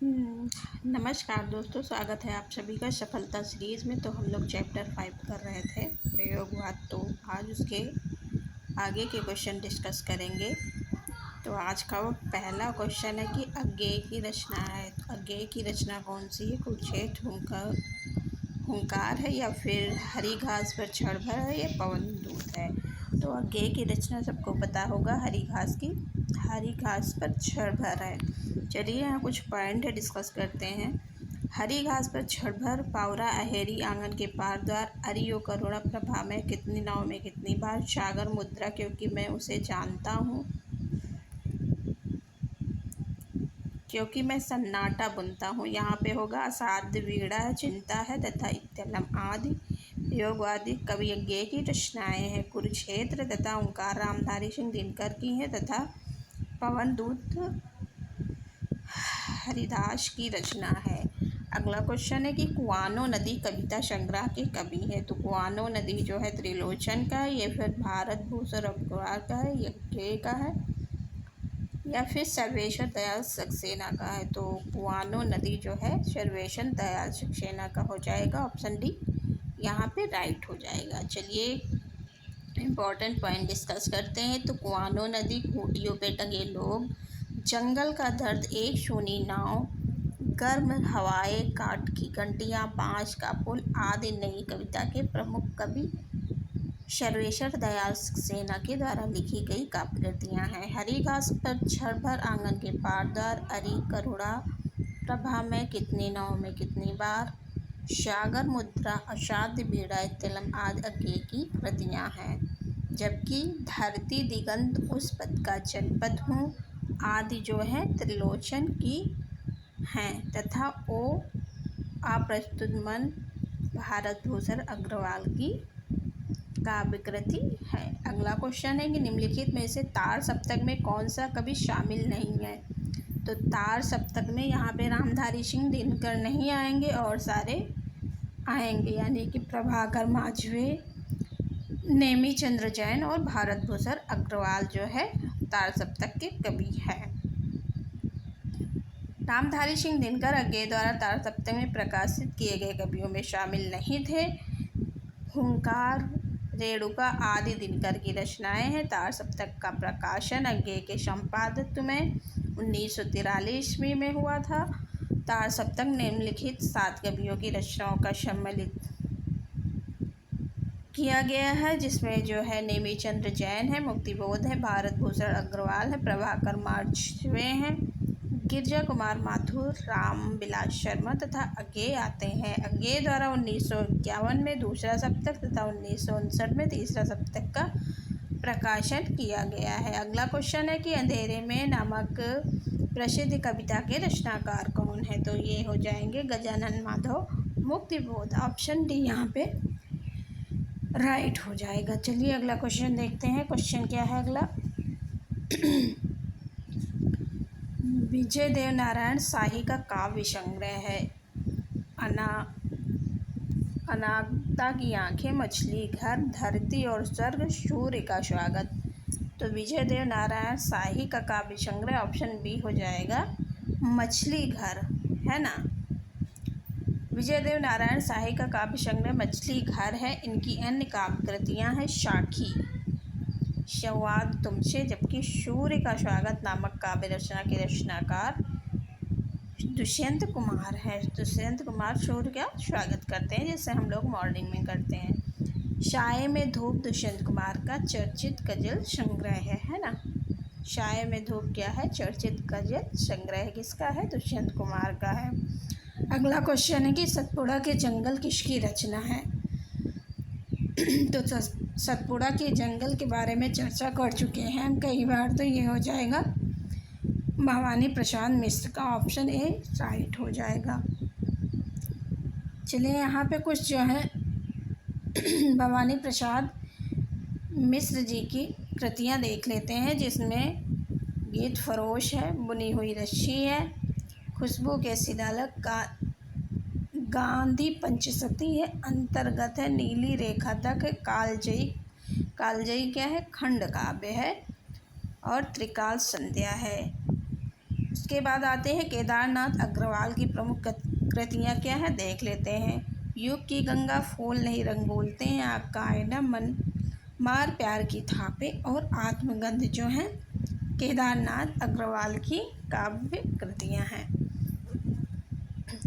नमस्कार दोस्तों, स्वागत है आप सभी का सफलता सीरीज़ में। तो हम लोग चैप्टर 5 कर रहे थे प्रयोगवाद। तो आज उसके आगे के क्वेश्चन डिस्कस करेंगे। तो आज का वो पहला क्वेश्चन है कि अज्ञेय की रचना है। तो अज्ञेय की रचना कौन सी है? कुरुक्षेत्र, हुंकार है, या फिर हरी घास पर क्षण भर है, या पवन दूत है। तो अज्ञेय की रचना सबको पता होगा, हरी घास पर क्षण भर है। चलिए यहाँ कुछ पॉइंट डिस्कस करते हैं। हरी घास पर क्षण भर, पावरा अहेरी आंगन के पार द्वार, अरियो करुणा प्रभा में कितनी नाव में कितनी बार, सागर मुद्रा क्योंकि मैं उसे जानता हूँ, क्योंकि मैं सन्नाटा बुनता हूँ। यहाँ पे होगा असाध्य वीड़ा है, चिंता है, तथा इत्यलम आदि प्रयोगवादी कवि अज्ञेय की रचनाएं हैं। कुरुक्षेत्र तथा ओंकार रामधारी सिंह दिनकर की हैं, तथा पवन दूत हरिदास की रचना है। अगला क्वेश्चन है कि कुआनो नदी कविता संग्रह के कवि है। तो कुआनो नदी जो है त्रिलोचन का है, या फिर भारत भूषण अग्रवाल का है, अज्ञेय का है, या फिर सर्वेश्वर दयाल सक्सेना का है। तो कुआनो नदी जो है सर्वेश्वर दयाल सक्सेना का हो जाएगा। ऑप्शन डी यहाँ पे राइट हो जाएगा। चलिए इम्पॉर्टेंट पॉइंट डिस्कस करते हैं। तो कुआनो नदी, खूंटियों पे टंगे लोग, जंगल का दर्द, एक सूनी नाव, गर्म हवाएं, काठ की घंटियाँ, बाँस का पुल आदि नई कविता के प्रमुख कवि सर्वेश्वर दयाल सक्सेना के द्वारा लिखी गई काव्य कृतियाँ हैं। हरी घास पर क्षण भर, आंगन के पार द्वार, अरि करुणा प्रभा में कितनी नाव में कितनी बार, सागर मुद्रा, असाध्य बीड़ा, तिलम आदि अज्ञेय की कृतियाँ हैं। जबकि धरती दिगंत, उस पद का जनपद हूँ आदि जो है त्रिलोचन की हैं, तथा ओ अप्रस्तुत मन भारत भूषण अग्रवाल की काव्य कृति है। अगला क्वेश्चन है कि निम्नलिखित में से तार सप्तक में कौन सा कवि शामिल नहीं है। तो तार सप्तक में यहाँ पे रामधारी सिंह दिनकर नहीं आएंगे और सारे आएंगे, यानी कि प्रभाकर माझवे, नेमी चंद्र जैन और भारत भूषण अग्रवाल जो है तार सप्तक के कवि हैं। रामधारी सिंह दिनकर अज्ञेय द्वारा तार सप्तक में प्रकाशित किए गए कवियों में शामिल नहीं थे। हुंकार, रेणुका आदि दिनकर की रचनाएं हैं। तार सप्तक का प्रकाशन अज्ञेय के संपादित्व में 1943 ईस्वी में हुआ था। तार सप्तक निम्नलिखित 7 कवियों की रचनाओं का सम्मिलित किया गया है, जिसमें जो है नेमी चंद्र जैन है, मुक्तिबोध है, भारत भूषण अग्रवाल है, प्रभाकर मार्चवे हैं, गिरजा कुमार माथुर, राम विलास शर्मा तथा अज्ञेय आते हैं। अज्ञेय द्वारा 1951 में दूसरा सप्तक तथा 1959 में तीसरा सप्तक का प्रकाशन किया गया है। अगला क्वेश्चन है कि अंधेरे में नामक प्रसिद्ध कविता के रचनाकार कौन है। तो ये हो जाएंगे गजानन माधव, मुक्तिबोध। ऑप्शन डी यहाँ पे राइट हो जाएगा। चलिए अगला क्वेश्चन देखते हैं। क्वेश्चन क्या है अगला? विजय देव नारायण शाही का काव्य संग्रह है। अनागता की आंखें, मछली घर, धरती और स्वर्ग, सूर्य का स्वागत। तो विजय देव नारायण शाही का काव्य संग्रह ऑप्शन बी हो जाएगा, मछली घर, है ना। विजय देव नारायण शाही का काव्य संग्रह मछली घर है। इनकी अन्य काव्य कृतियाँ हैं साखी, संवाद तुमसे, जबकि सूर्य का स्वागत नामक काव्य रचना के रचनाकार दुष्यंत कुमार है। दुष्यंत कुमार सूर्य का स्वागत करते हैं, जैसे हम लोग मॉर्निंग में करते हैं। साये में धूप दुष्यंत कुमार का चर्चित गजल संग्रह है ना। साये में धूप क्या है? चर्चित गजल संग्रह किसका है? दुष्यंत कुमार का है। अगला क्वेश्चन है कि सतपुड़ा के जंगल किसकी रचना है। तो सतपुड़ा के जंगल के बारे में चर्चा कर चुके हैं हम कई बार। तो ये हो जाएगा भवानी प्रसाद मिश्र का। ऑप्शन ए राइट हो जाएगा। चलिए यहाँ पे कुछ जो है भवानी प्रसाद मिश्र जी की कृतियाँ देख लेते हैं, जिसमें गीत फरोश है, बुनी हुई रस्सी है, खुशबू के सिदालक का, गांधी पंचसती है, अंतर्गत है, नीली रेखा तक है, कालजयी क्या है? खंड काव्य है, और त्रिकाल संध्या है। उसके बाद आते हैं केदारनाथ अग्रवाल की प्रमुख कृतियाँ क्या हैं, देख लेते हैं। युग की गंगा, फूल नहीं रंग बोलते हैं, आपका आईना, मन मार प्यार की थापे और आत्मगंध जो हैं केदारनाथ अग्रवाल की काव्य कृतियाँ हैं।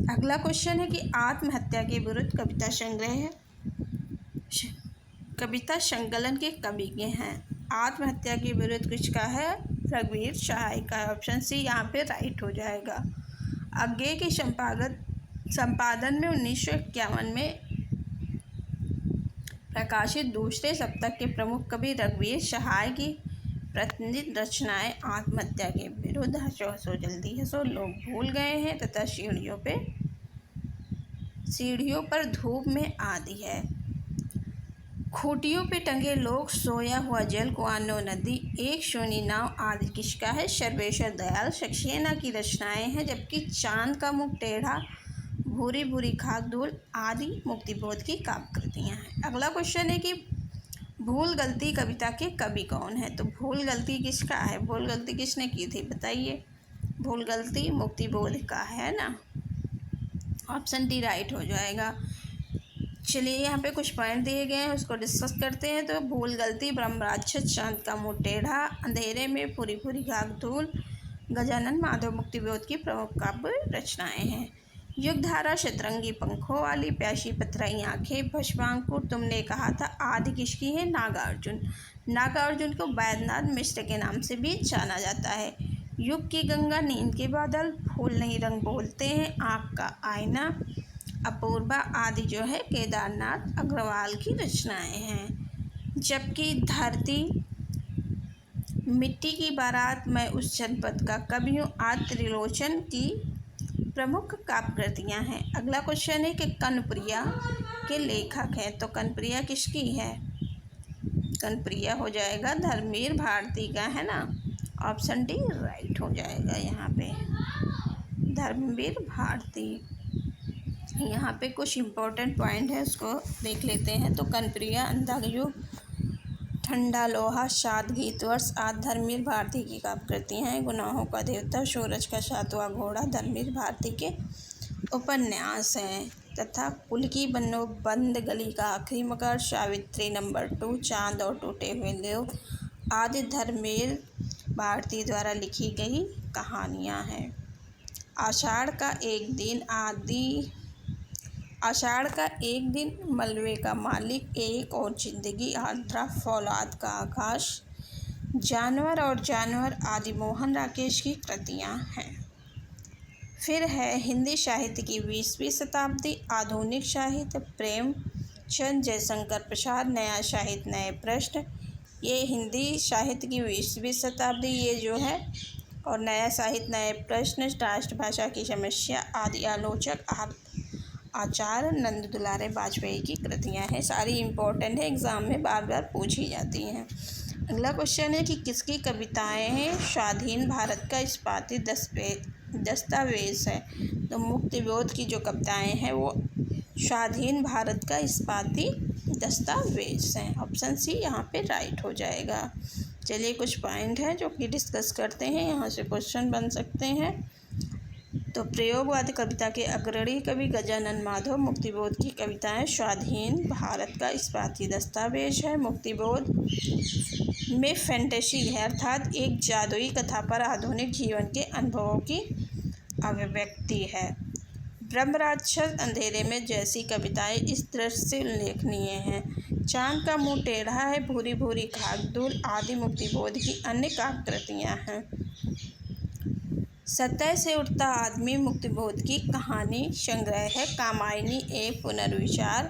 अगला क्वेश्चन है कि आत्महत्या के विरुद्ध कविता संग्रह है, कविता संकलन के कवि के हैं। आत्महत्या के विरुद्ध किसका है, रघुवीर सहाय का। ऑप्शन सी यहाँ पे राइट हो जाएगा। आगे के संपादन में 1951 में प्रकाशित दूसरे सप्तक के प्रमुख कवि रघुवीर सहाय की प्रतिनिधित रचनाएं आत्महत्या के विरुद्ध हंसो हंसो जल्दी हंसो, लोग भूल गए हैं तथा सीढ़ियों पर धूप में आदि है, खूंटियों पे टंगे लोग, सोया हुआ जल, कुआनो नदी, एक सोनी नाव आदि किसका है, सर्वेश्वर दयाल सक्सेना की रचनाएं हैं। जबकि चांद का मुख टेढ़ा, भूरी भूरी खाक धूल आदि मुक्तिबोध की काव्य कृतियाँ हैं। अगला क्वेश्चन है कि भूल गलती कविता के कवि कौन है। तो भूल गलती किसका है, भूल गलती किसने की थी बताइए। भूल गलती मुक्तिबोध का है ना, ऑप्शन डी राइट हो जाएगा। चलिए यहाँ पे कुछ पॉइंट दिए गए हैं, उसको डिस्कस करते हैं। तो भूल गलती, ब्रह्मराक्षस, चांद का मुँह टेढ़ा, अंधेरे में पूरी पूरी घाघ धूल, गजानन माधव मुक्तिबोध की प्रमुख काव्य रचनाएं हैं। युगधारा, शतरंगी पंखों वाली, प्यासी पथराई आंखें, भस्मांकुर, तुमने कहा था आदि किसकी है, नागार्जुन। नागार्जुन को वैद्यनाथ मिश्र के नाम से भी जाना जाता है। युग की गंगा, नींद के बादल, फूल नहीं रंग बोलते हैं, आँख का आईना, अपूर्वा आदि जो है केदारनाथ अग्रवाल की रचनाएं हैं। जबकि धरती, मिट्टी की बारात, मैं उस जनपद का कवि हूँ आदि त्रिलोचन की प्रमुख काव्य कृतियाँ हैं। अगला क्वेश्चन है कि कनप्रिया के लेखक हैं। तो कनप्रिया किसकी है, कनप्रिया हो जाएगा धर्मवीर भारती का, है ना, ऑप्शन डी राइट हो जाएगा। यहाँ पे धर्मवीर भारती। यहाँ पे कुछ इम्पोर्टेंट पॉइंट है, उसको देख लेते हैं। तो कनप्रिया, अंधायुग, ठंडा लोहा, सात गीतवर्ष आदि धर्मवीर भारती की काव्य कृतियाँ हैं। गुनाहों का देवता, सूरज का सातवां घोड़ा धर्मवीर भारती के उपन्यास हैं। तथा कुल की बन्नो बंद गली का आखिरी मगर, सावित्री नंबर 2, चांद और टूटे हुए लोग आदि धर्मवीर भारती द्वारा लिखी गई कहानियाँ हैं। आषाढ़ का एक दिन, मलबे का मालिक, एक और जिंदगी, आर्द्रा, फौलाद का आकाश, जानवर और जानवर आदि मोहन राकेश की कृतियाँ हैं। फिर है हिंदी साहित्य की 20वीं शताब्दी, आधुनिक साहित्य, प्रेमचंद, जयशंकर प्रसाद, नया साहित्य नए प्रश्न। ये हिंदी साहित्य की 20वीं शताब्दी ये जो है, और नया साहित्य नए प्रश्न, राष्ट्रभाषा की समस्या आदि आलोचक आचार्य नंद दुलारे वाजपेयी की कृतियाँ हैं। सारी इम्पोर्टेंट है, एग्ज़ाम में बार बार पूछी जाती हैं। अगला क्वेश्चन है कि किसकी कविताएं हैं स्वाधीन भारत का इस्पाती दस्तावेज है। तो मुक्तिबोध की जो कविताएं हैं वो स्वाधीन भारत का इस्पाती दस्तावेज हैं। ऑप्शन सी यहाँ पे राइट हो जाएगा। चलिए कुछ पॉइंट हैं जो कि डिस्कस करते हैं, यहाँ से क्वेश्चन बन सकते हैं। तो प्रयोगवादी कविता के अग्रणी कवि गजानन माधव, मुक्तिबोध की कविताएं स्वाधीन भारत का इस्पाती दस्तावेज है। मुक्तिबोध में फैंटेसी है, अर्थात एक जादुई कथा पर आधुनिक जीवन के अनुभवों की अभिव्यक्ति है। ब्रह्मराक्षस, अंधेरे में जैसी कविताएं इस दृश्य से उल्लेखनीय हैं। चांद का मुँह टेढ़ा है, भूरी भूरी खाक धूल आदि मुक्तिबोध की अन्य काव्य कृतियाँ हैं। सतह से उठता आदमी मुक्तिबोध की कहानी संग्रह है। कामायनी एक पुनर्विचार,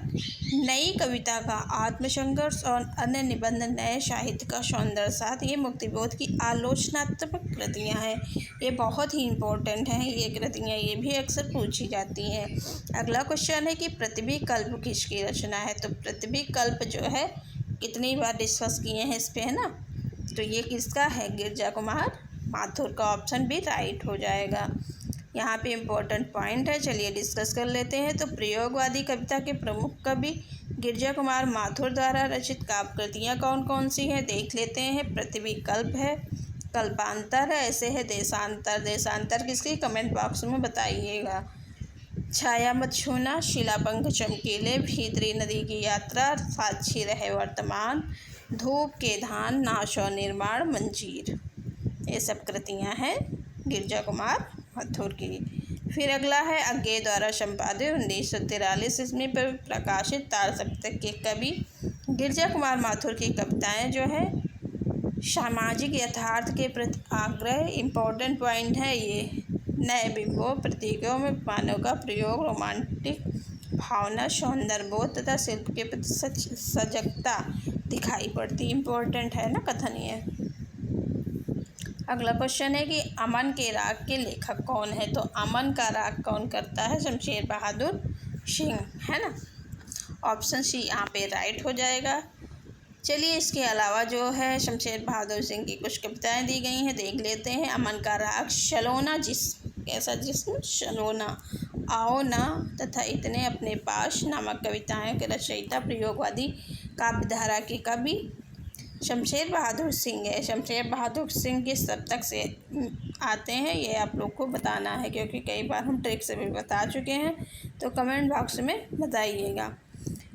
नई कविता का आत्मसंघर्ष और अन्य निबंध नए साहित्य का सौंदर्य साथ ये मुक्तिबोध की आलोचनात्मक कृतियाँ हैं। ये बहुत ही इम्पोर्टेंट हैं ये कृतियाँ, ये भी अक्सर पूछी जाती हैं। अगला क्वेश्चन है कि पृथ्वी कल्प किसकी रचना है। तो पृथ्वी कल्प जो है कितनी बार डिस्कस किए हैं इस पर, है ना। तो ये किसका है, गिरजा कुमार माथुर का, ऑप्शन भी राइट हो जाएगा। यहाँ पे इम्पोर्टेंट पॉइंट है, चलिए डिस्कस कर लेते हैं। तो प्रयोगवादी कविता के प्रमुख कवि गिरजा कुमार माथुर द्वारा रचित काव्य कृतियाँ कौन कौन सी हैं देख लेते हैं। पृथ्वी कल्प है, कल्पांतर है, ऐसे है देशांतर। देशांतर किसकी, कमेंट बॉक्स में बताइएगा। छाया मत छूना, शिला पंख चमकीले, भीतरी नदी की यात्रा, साक्षी रहे वर्तमान, धूप के धान, नाश और निर्माण, मंजीर। ये सब कृतियाँ हैं गिरजा कुमार माथुर की। फिर अगला है अज्ञे द्वारा संपादित 1943 ईस्वी पर प्रकाशित तार सप्तक के कवि। गिरजा कुमार माथुर की कविताएं जो है सामाजिक यथार्थ के प्रति आग्रह, इम्पोर्टेंट पॉइंट है ये, नए बिंबों प्रतीकों में मानव का प्रयोग, रोमांटिक भावना, सौंदर्यबोध तथा शिल्प के प्रति सजगता दिखाई पड़ती। इम्पोर्टेंट है ना कथन ये। अगला क्वेश्चन है कि अमन के राग के लेखक कौन है। तो अमन का राग कौन करता है, शमशेर बहादुर सिंह, है ना। ऑप्शन सी यहाँ पे राइट हो जाएगा। चलिए इसके अलावा जो है शमशेर बहादुर सिंह की कुछ कविताएं दी गई हैं, देख लेते हैं। अमन का राग शलोना जिस्म, कैसा जिस्म, शलोना, आओ ना तथा इतने अपने पास नामक कविताएं के रचयिता प्रयोगवादी काव्यधारा के कवि शमशेर बहादुर सिंह है। शमशेर बहादुर सिंह किस सप्तक से आते हैं ये आप लोग को बताना है, क्योंकि कई बार हम ट्रिक से भी बता चुके हैं, तो कमेंट बॉक्स में बताइएगा।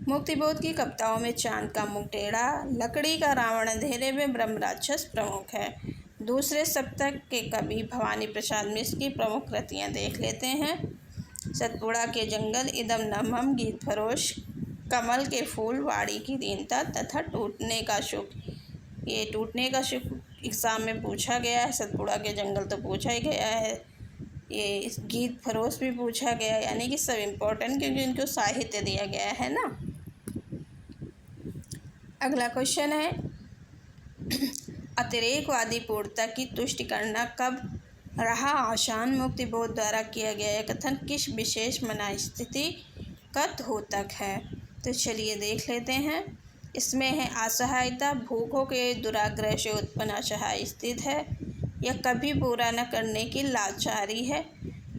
मुक्तिबोध की कविताओं में चांद का मुख टेढ़ा, लकड़ी का रावण अंधेरे में, ब्रह्म राक्षस प्रमुख है। दूसरे सप्तक के कवि भवानी प्रसाद मिश्र की प्रमुख कृतियाँ देख लेते हैं। सतपुड़ा के जंगल, इदम नमहम, गीत फरोश, कमल के फूल, वाड़ी की दीनता तथा टूटने का सुख। ये टूटने का सुख एग्ज़ाम में पूछा गया है। सतपुड़ा के जंगल तो पूछा ही गया है, ये गीत फरोश भी पूछा गया, यानी कि सब इम्पोर्टेंट, क्योंकि इनको साहित्य दिया गया है ना। अगला क्वेश्चन है अतिरेकवादी पूर्णता की तुष्टि करना कब रहा आसान। मुक्तिबोध द्वारा किया गया यह कथन किस विशेष मनस्थिति का द्योतक है। तो चलिए देख लेते हैं। इसमें है असहायता, भूखों के दुराग्रह से उत्पन्न असहाय स्थिति है, या कभी पूरा न करने की लाचारी है,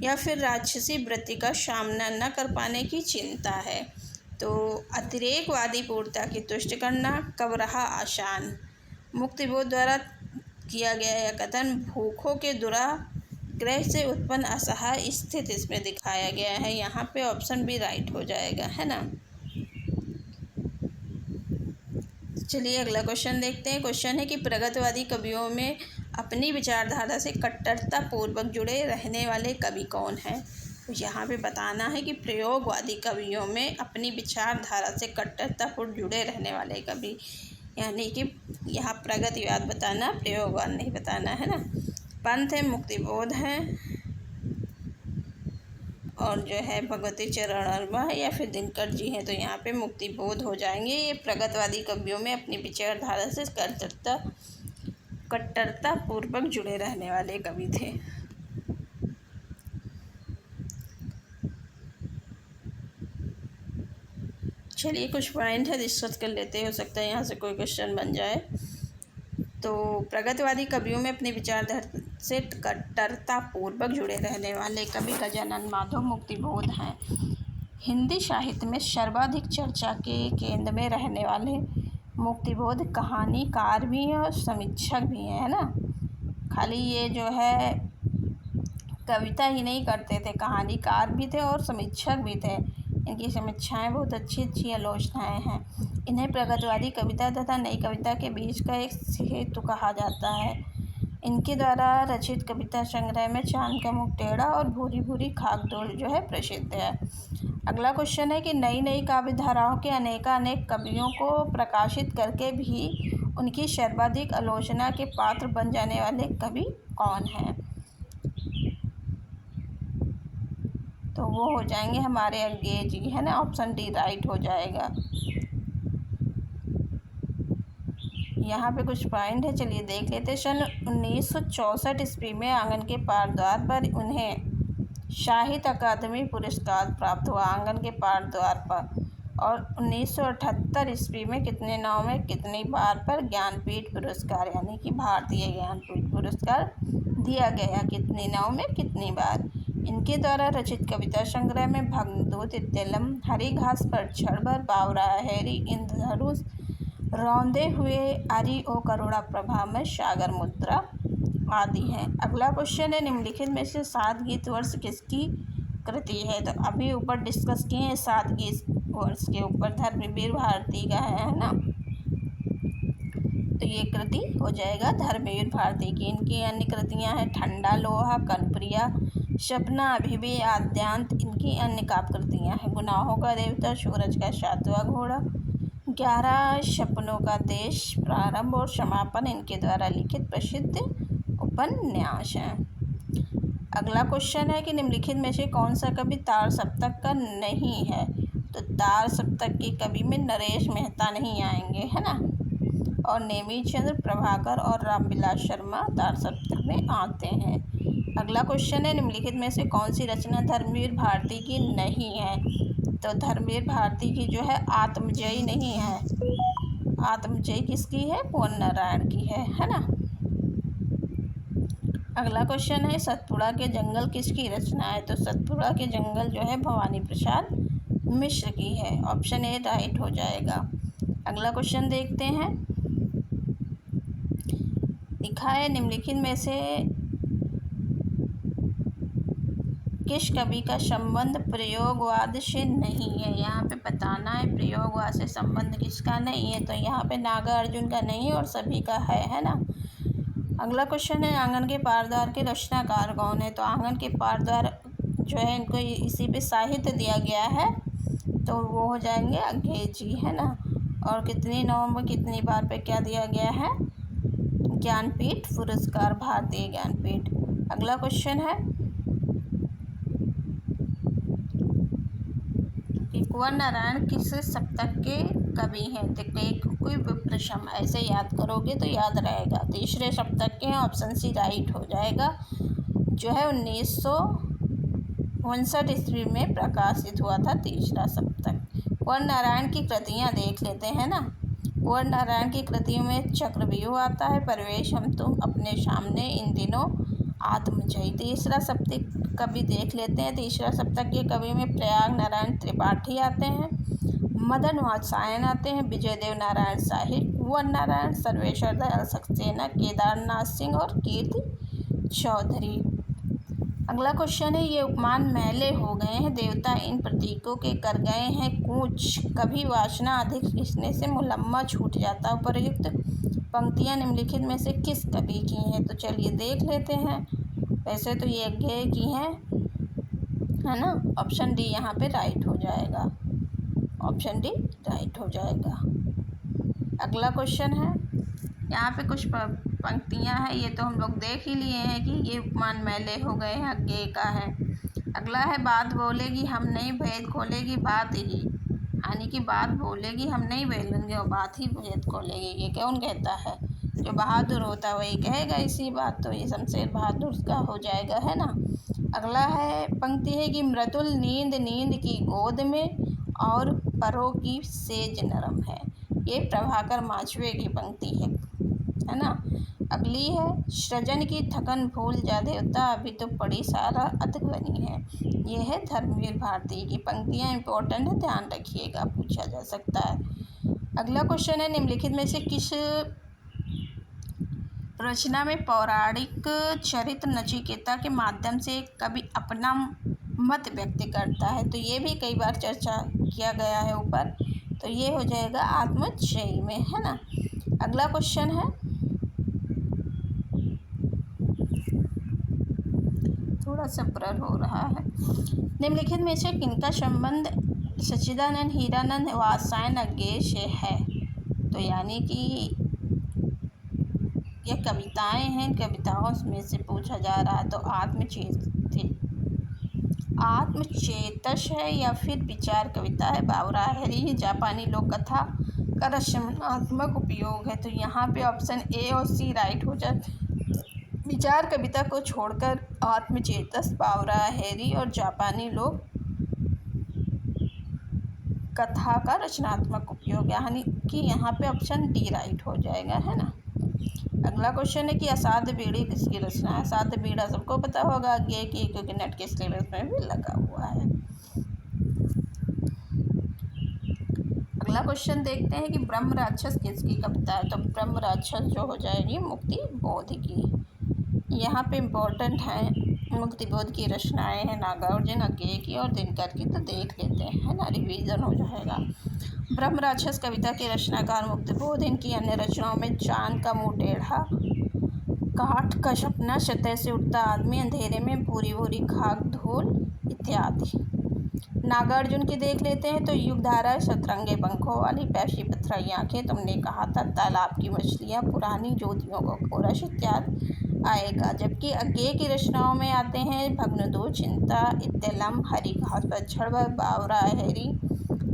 या फिर राक्षसी वृत्ति का सामना न कर पाने की चिंता है। तो अतिरेकवादी पूर्णता की तुष्टि करना कब रहा आसान। मुक्तिबोध द्वारा किया गया यह कथन भूखों के दुराग्रह से उत्पन्न असहाय स्थिति इसमें दिखाया गया है। यहाँ पे ऑप्शन भी राइट हो जाएगा, है ना। चलिए अगला क्वेश्चन देखते हैं। क्वेश्चन है कि प्रगतिवादी कवियों में अपनी विचारधारा से कट्टरता पूर्वक जुड़े रहने वाले कवि कौन हैं। तो यहाँ पे बताना है कि प्रयोगवादी कवियों में अपनी विचारधारा से कट्टरतापूर्वक जुड़े रहने वाले कवि, यानी कि यहाँ प्रगतिवाद बताना, प्रयोगवाद नहीं बताना, है ना। पंथ है, मुक्तिबोध है, और जो है भगवती चरण वर्मा है, या फिर दिनकर जी हैं। तो यहाँ पे मुक्तिबोध हो जाएंगे। ये प्रगतिवादी कवियों में अपनी विचारधारा से कट्टरता पूर्वक जुड़े रहने वाले कवि थे। चलिए कुछ पॉइंट है डिस्कस कर लेते हैं, हो सकता है यहाँ से कोई क्वेश्चन बन जाए। तो प्रगतिवादी कवियों में अपनी विचारधारा से कट्टरता पूर्वक जुड़े रहने वाले कवि गजानन माधव मुक्तिबोध हैं। हिंदी साहित्य में सर्वाधिक चर्चा के केंद्र में रहने वाले मुक्तिबोध कहानीकार भी हैं और समीक्षक भी हैं, है ना। खाली ये जो है कविता ही नहीं करते थे, कहानीकार भी थे और समीक्षक भी थे। इनकी समीक्षाएं बहुत अच्छी अच्छी आलोचनाएं हैं। इन्हें प्रगतिवादी कविता तथा नई कविता के बीच का एक सेतु कहा जाता है। इनके द्वारा रचित कविता संग्रह में चांद का मुख टेढ़ा और भूरी भूरी खाकडोल जो है प्रसिद्ध है। अगला क्वेश्चन है कि नई नई काव्य धाराओं के अनेक कवियों को प्रकाशित करके भी उनकी सर्वाधिक आलोचना के पात्र बन जाने वाले कवि कौन हैं। तो वो हो जाएंगे हमारे अज्ञे जी, है ना। ऑप्शन डी राइट हो जाएगा। यहाँ पे कुछ पॉइंट है, चलिए देख लेते हैं। सन 1964 ईस्वी में आंगन के पार द्वार पर उन्हें साहित्य अकादमी पुरस्कार प्राप्त हुआ, आंगन के पार द्वार पर। और 1978 ईस्वी में कितने नाव में कितनी बार पर ज्ञानपीठ पुरस्कार, यानी कि भारतीय ज्ञानपीठ पुरस्कार दिया गया, कितनी नाव में कितनी बार। इनके द्वारा रचित कविता संग्रह में भगदूत इत्यलम, हरी घास पर क्षणभर, बावरा हैरी, इंद्रधनुष, रौंदे हुए आरी ओ करुणा प्रभा में, सागर मुद्रा, आदि हैं। अगला क्वेश्चन है निम्नलिखित में से सात गीत वर्ष किसकी कृति है। तो अभी ऊपर डिस्कस किए हैं सात गीत वर्ष के ऊपर, धर्मवीर भारती का है ना। तो ये कृति हो जाएगा धर्मवीर भारती की। इनकी अन्य कृतियां हैं ठंडा लोहा, कनप्रिया, सपना, अभिनय, आद्यांत इनकी अन्य काव्य कृतियां हैं। गुनाहों का देवता, सूरज का सातवां घोड़ा, 11 सपनों का देश, प्रारंभ और समापन इनके द्वारा लिखित प्रसिद्ध उपन्यास हैं। अगला क्वेश्चन है कि निम्नलिखित में से कौन सा कवि तार सप्तक का नहीं है। तो तार सप्तक के कवि में नरेश मेहता नहीं आएंगे, है ना, और नेमीचंद्र, प्रभाकर और रामविलास शर्मा तार सप्तक में आते हैं। अगला क्वेश्चन है निम्नलिखित में से कौन सी रचना धर्मवीर भारती की नहीं है। तो धर्मवीर भारती की जो है आत्मजयी नहीं है। आत्मजयी किसकी है, कुंवर नारायण की है ना। अगला क्वेश्चन है सतपुड़ा के जंगल किसकी रचना है। तो सतपुड़ा के जंगल जो है भवानी प्रसाद मिश्र की है। ऑप्शन ए राइट हो जाएगा। अगला क्वेश्चन देखते हैं। लिखा है निम्नलिखित में से किस कवि का संबंध प्रयोगवाद से नहीं है। यहाँ पे बताना है प्रयोगवाद से संबंध किसका नहीं है। तो यहाँ पे नागार्जुन का नहीं और सभी का है ना। अगला क्वेश्चन है आंगन के पारद्वार के रचनाकार कौन है। तो आंगन के पारद्वार जो है इनको इसी पे साहित्य दिया गया है, तो वो हो जाएंगे अंग्रेजी, है ना। और कितनी नवंबर कितनी बार पे क्या दिया गया है, ज्ञानपीठ पुरस्कार, भारतीय ज्ञानपीठ। अगला क्वेश्चन है कि कुंवर नारायण किस सप्तक के कवि हैं। तो कोई प्रश्न ऐसे याद करोगे तो याद रहेगा। तीसरे सप्तक के हैं। ऑप्शन सी राइट हो जाएगा। जो है 1959 ईस्वी में प्रकाशित हुआ था तीसरा सप्तक। कुंवर नारायण की कृतियाँ देख लेते हैं ना। कुंवर नारायण की कृतियों में चक्रव्यूह आता है, प्रवेश, हम तुम, अपने सामने, इन दिनों, आत्मजयी। तीसरा सप्तक कवि देख लेते हैं। तीसरा सप्तक के कवि में प्रयाग नारायण त्रिपाठी आते हैं, मदन वात्सायन आते हैं, विजय देव नारायण शाही, कुंवर नारायण, सर्वेश्वर दयाल सक्सेना, केदारनाथ सिंह और कीर्ति चौधरी। अगला क्वेश्चन है ये उपमान मैले हो गए हैं, देवता इन प्रतीकों के कर गए हैं कूच, कभी वासना अधिक खींचने से मुलम्मा छूट जाता। उपयुक्त पंक्तियां निम्नलिखित में से किस कवि की हैं। तो चलिए देख लेते हैं। वैसे तो ये अज्ञेय की हैं, है ना। ऑप्शन डी यहाँ पे राइट हो जाएगा। ऑप्शन डी राइट हो जाएगा। अगला क्वेश्चन है, यहाँ पे कुछ पंक्तियाँ हैं, ये तो हम लोग देख ही लिए हैं कि ये उपमान मैले हो गए हैं, अज्ञेय का है। अगला है बात बोलेगी हम नहीं भेद खोलेगी बात ही, यानी कि बात बोलेगी हम नहीं बोलेंगे और बात ही भेद खोलेगी। ये कौन कहता है, जो बहादुर होता है वही कहेगा इसी बात। तो ये शमशेर बहादुर का हो जाएगा, है ना। अगला है पंक्ति है कि मृदुल नींद नींद की गोद में और परों की सेज नरम है। ये प्रभाकर माचवे की पंक्ति है ना। अगली है सृजन की थकन भूल जा देवता अभी तो पड़ी सारा अतक बनी है। ये है धर्मवीर भारती की। पंक्तियाँ इंपॉर्टेंट है, ध्यान रखिएगा, पूछा जा सकता है। अगला क्वेश्चन है निम्नलिखित में से किस रचना में पौराणिक चरित्र नचिकेता के माध्यम से कवि अपना मत व्यक्त करता है। तो ये भी कई बार चर्चा किया गया है ऊपर। तो ये हो जाएगा आत्मजयी में, है ना। अगला क्वेश्चन है, थोड़ा सा ब्लर हो रहा है। निम्नलिखित में से किनका संबंध सच्चिदानंद हीरानंद वात्सायन अज्ञेय से है। तो यानी कि ये कविताएं हैं, कविताओं में से पूछा जा रहा है। तो आत्मचेतस है या फिर विचार कविता है। बावराहरी जापानी लोक कथा का रचनात्मक उपयोग है। तो यहाँ पे ऑप्शन ए और सी राइट हो जाए। विचार कविता को छोड़कर आत्मचेतस, बावराहरी और जापानी लोक कथा का रचनात्मक उपयोग, यानी कि यहाँ पे ऑप्शन डी राइट हो जाएगा, है ना। अगला क्वेश्चन है कि असाध्य बीड़ी किसकी रचना है। असाध्य बीड़ा सबको पता होगा, अज्ञेय की, क्योंकि नेट के सिलेबस में भी लगा हुआ है। अगला क्वेश्चन देखते हैं कि ब्रह्म राक्षस किसकी कविता है। तो ब्रह्म राक्षस जो हो जाएगी मुक्ति बोध की। यहाँ पे इम्पोर्टेंट है मुक्तिबोध की रचनाएं हैं नागार्जुन, अज्ञेय की और दिनकर की, तो देख लेते हैं, है ना, रिवीजन हो जाएगा। ब्रह्म राक्षस कविता के रचनाकार मुक्तिबोध। इनकी अन्य रचनाओं में चांद का मुंह टेढ़ा, काठ का सपना, सतह से उठता आदमी, अंधेरे में भूरी भूरी खाक धूल इत्यादि। नागार्जुन की देख लेते हैं तो युगधारा, सतरंगे पंखों वाली, प्यासी पथराई आंखें, तुमने कहा था, तालाब की मछलियाँ, पुरानी ज्योतियों को कोरस इत्यादि आएगा। जबकि अज्ञेय की रचनाओं में आते हैं भग्नदूत, चिंता, इत्तेलम, हरी घास पर झड़, बावरा,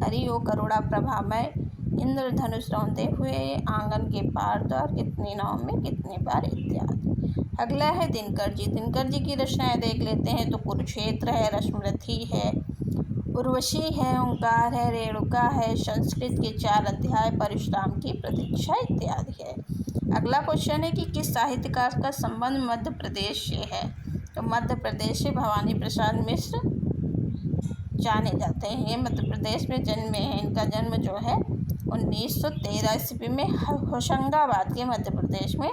हरी ओ करुणा प्रभामय, इंद्रधनुष रौंदे हुए, आंगन के पार द्वार, कितनी नाव में कितने बार इत्यादि। अगला है दिनकर जी। दिनकर जी की रचनाएं देख लेते हैं तो कुरुक्षेत्र है, रश्मरथी है, उर्वशी है, ओंकार है, रेणुका है, संस्कृत के 4 अध्याय, परशुराम की प्रतीक्षा इत्यादि है। अगला क्वेश्चन है कि किस साहित्यकार का संबंध मध्य प्रदेश से है। तो मध्य प्रदेश से भवानी प्रसाद मिश्र जाने जाते हैं। ये मध्य प्रदेश में जन्मे हैं। इनका जन्म जो है 1913 ईस्वी में होशंगाबाद के मध्य प्रदेश में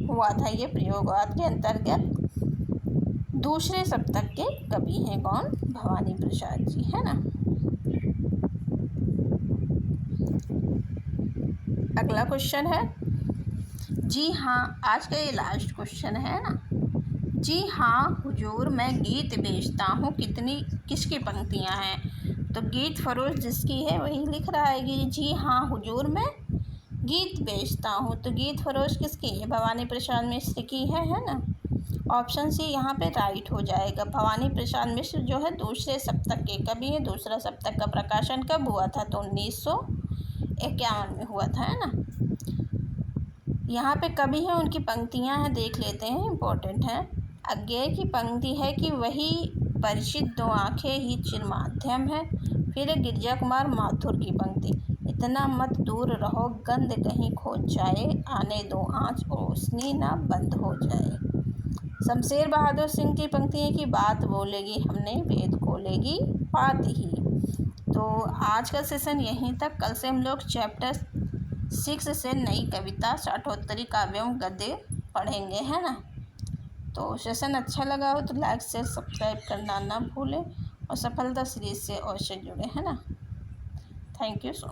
हुआ था। ये प्रयोगवाद के अंतर्गत दूसरे शतक के कवि हैं। कौन? भवानी प्रसाद जी, है ना। अगला क्वेश्चन है, जी हाँ, आज का ये लास्ट क्वेश्चन है ना। जी हाँ हुजूर, मैं गीत बेचता हूँ, किसकी पंक्तियाँ हैं। तो गीत फरोश जिसकी है वही लिख रहा है कि जी हाँ हुजूर, मैं गीत बेचता हूँ। तो गीत फरोश किसकी है? भवानी प्रसाद मिश्र की है ना। ऑप्शन सी यहाँ पे राइट हो जाएगा। भवानी प्रसाद मिश्र जो है दूसरे शतक के कवि हैं। दूसरा शतक का प्रकाशन कब हुआ था? तो 1951 में हुआ था, है ना। यहाँ पे कवि हैं, उनकी पंक्तियाँ हैं, देख लेते हैं, इम्पोर्टेंट है। अज्ञेय की पंक्ति है कि वही परिचित 2 आँखें ही चिरमाध्यम है। फिर गिरजा कुमार माथुर की पंक्ति, इतना मत दूर रहो, गंध कहीं खो जाए, आने दो आँच रोशनी ना बंद हो जाए। शमशेर बहादुर सिंह की पंक्ति है कि बात बोलेगी हमने, वेद खोलेगी बात ही। तो आज का सेशन यहीं तक। कल से हम लोग चैप्टर 6 से नई कविता शाठोत्तरी काव्यम गद्य पढ़ेंगे, है ना। तो सेशन अच्छा लगा हो तो लाइक शेयर सब्सक्राइब करना ना भूलें और सफलता सीरीज से अवश्य जुड़े, है ना। Thank you so much.